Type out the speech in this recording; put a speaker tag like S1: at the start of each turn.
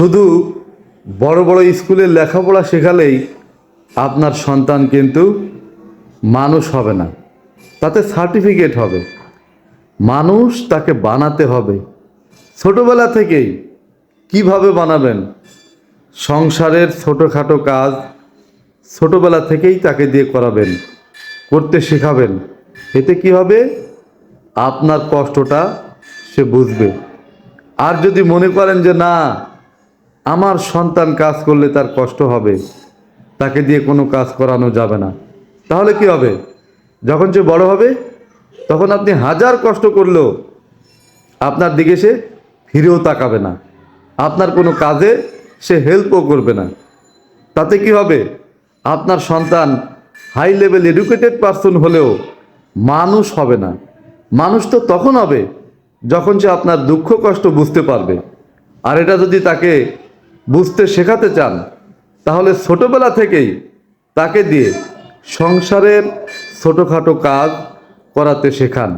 S1: শুধু বড় বড় স্কুলে লেখাপড়া শেখালেই আপনার সন্তান কিন্তু মানুষ হবে না, তাতে সার্টিফিকেট হবে। মানুষ তাকে বানাতে হবে ছোটবেলা থেকেই। কিভাবে বানাবেন? সংসারের ছোটোখাটো কাজ ছোটবেলা থেকেই তাকে দিয়ে করাবেন, করতে শেখাবেন। এতে কি হবে? আপনার কষ্টটা সে বুঝবে। আর যদি মনে করেন যে না, আমার সন্তান কাজ করলে তার কষ্ট হবে, তাকে দিয়ে কোনো কাজ করানো যাবে না, তাহলে কি হবে? যখন সে বড় হবে তখন আপনি হাজার কষ্ট করলেও আপনার দিকে সে ফিরেও তাকাবে না, আপনার কোনো কাজে সে হেল্পও করবে না। তাতে কি হবে? আপনার সন্তান হাই লেভেল এডুকেটেড পারসন হলেও মানুষ হবে না। মানুষ তো তখন হবে যখন সে আপনার দুঃখ কষ্ট বুঝতে পারবে। আর এটা যদি তাকে বুঝতে শেখাতে চান, তাহলে ছোটবেলা থেকেই তাকে দিয়ে সংসারের ছোটোখাটো কাজ করাতে শেখান।